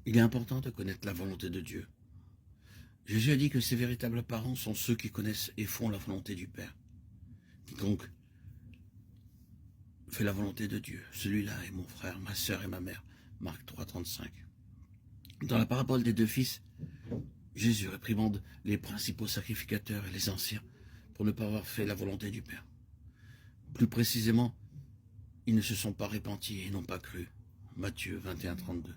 Il est important de connaître la volonté de Dieu. Jésus a dit que ses véritables parents sont ceux qui connaissent et font la volonté du Père. Quiconque fait la volonté de Dieu, celui-là est mon frère, ma sœur et ma mère. Marc 3,35. Dans la parabole des deux fils, Jésus réprimande les principaux sacrificateurs et les anciens pour ne pas avoir fait la volonté du Père. Plus précisément, ils ne se sont pas repentis et n'ont pas cru. Matthieu 21,32.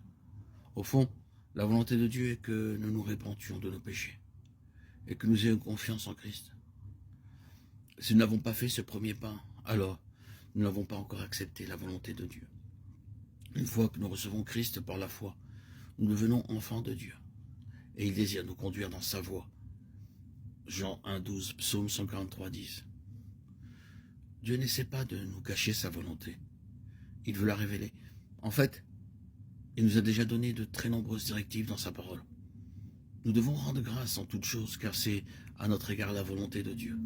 Au fond, la volonté de Dieu est que nous nous repentions de nos péchés et que nous ayons confiance en Christ. Si nous n'avons pas fait ce premier pas, alors nous n'avons pas encore accepté la volonté de Dieu. Une fois que nous recevons Christ par la foi, nous devenons enfants de Dieu et il désire nous conduire dans sa voie. Jean 1,12, Psaume 143,10. Dieu n'essaie pas de nous cacher sa volonté. Il veut la révéler. En fait, il nous a déjà donné de très nombreuses directives dans sa parole. Nous devons rendre grâce en toutes choses, car c'est à notre égard la volonté de Dieu.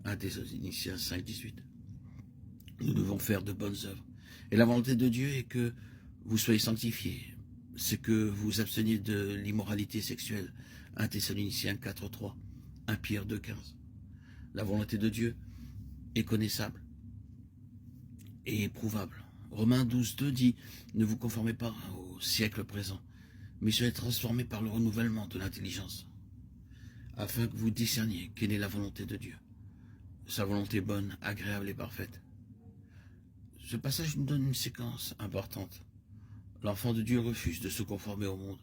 1 Thessaloniciens 5,18. Nous devons faire de bonnes œuvres. Et la volonté de Dieu est que vous soyez sanctifiés. C'est que vous absteniez de l'immoralité sexuelle. 1 Thessaloniciens 4,3. 1 Pierre 2,15. La volonté de Dieu est connaissable et éprouvable. Romains 12,2 dit « Ne vous conformez pas au siècle présent, mais soyez transformés par le renouvellement de l'intelligence, afin que vous discerniez quelle est la volonté de Dieu, sa volonté bonne, agréable et parfaite. » Ce passage nous donne une séquence importante. L'enfant de Dieu refuse de se conformer au monde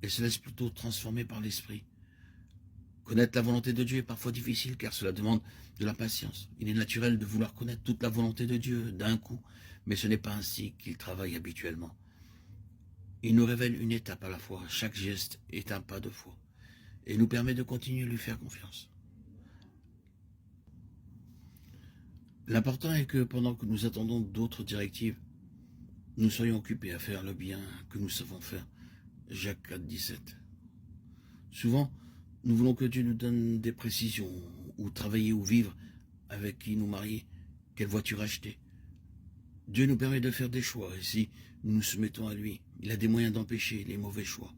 et se laisse plutôt transformer par l'esprit. Connaître la volonté de Dieu est parfois difficile car cela demande de la patience. Il est naturel de vouloir connaître toute la volonté de Dieu d'un coup, mais ce n'est pas ainsi qu'il travaille habituellement. Il nous révèle une étape à la fois, chaque geste est un pas de foi, et nous permet de continuer à lui faire confiance. L'important est que pendant que nous attendons d'autres directives, nous soyons occupés à faire le bien que nous savons faire. Jacques 4,17. Souvent, nous voulons que Dieu nous donne des précisions, où travailler ou vivre, avec qui nous marier, quelle voiture acheter. Dieu nous permet de faire des choix, et si nous nous soumettons à lui, il a des moyens d'empêcher les mauvais choix.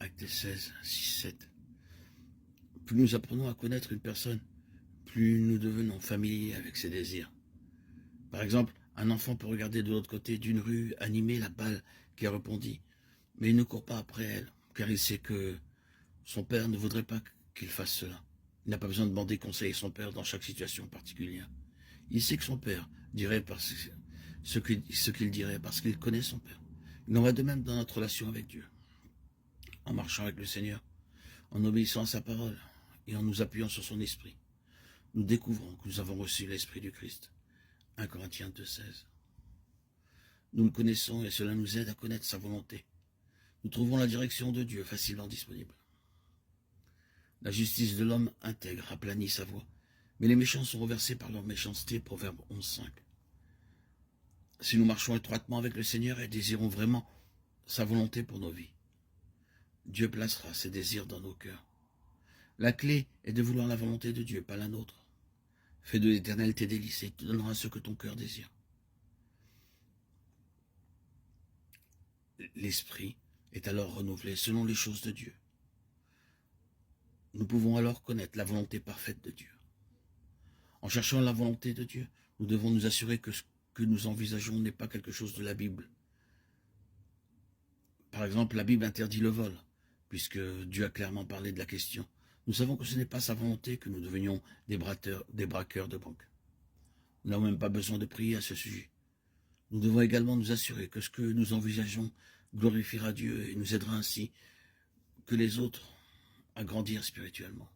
Acte 16, 6, 7. Plus nous apprenons à connaître une personne, plus nous devenons familiers avec ses désirs. Par exemple, un enfant peut regarder de l'autre côté d'une rue animée la balle qui a rebondi, mais il ne court pas après elle, car il sait que son père ne voudrait pas qu'il fasse cela. Il n'a pas besoin de demander conseil à son père dans chaque situation particulière. Il sait que son père dirait ce qu'il dirait parce qu'il connaît son père. Il en va de même dans notre relation avec Dieu. En marchant avec le Seigneur, en obéissant à sa parole et en nous appuyant sur son esprit, nous découvrons que nous avons reçu l'esprit du Christ. 1 Corinthiens 2,16. Nous le connaissons et cela nous aide à connaître sa volonté. Nous trouvons la direction de Dieu facilement disponible. La justice de l'homme intègre aplanit sa voie, mais les méchants sont renversés par leur méchanceté. Proverbe 11,5. Si nous marchons étroitement avec le Seigneur et désirons vraiment sa volonté pour nos vies, Dieu placera ses désirs dans nos cœurs. La clé est de vouloir la volonté de Dieu, pas la nôtre. Fais de l'Éternel tes délices et il te donnera ce que ton cœur désire. L'esprit est alors renouvelé selon les choses de Dieu. Nous pouvons alors connaître la volonté parfaite de Dieu. En cherchant la volonté de Dieu, nous devons nous assurer que ce que nous envisageons n'est pas quelque chose de la Bible. Par exemple, la Bible interdit le vol, puisque Dieu a clairement parlé de la question. Nous savons que ce n'est pas sa volonté que nous devenions des braqueurs de banque. Nous n'avons même pas besoin de prier à ce sujet. Nous devons également nous assurer que ce que nous envisageons glorifiera Dieu et nous aidera ainsi que les autres à grandir spirituellement.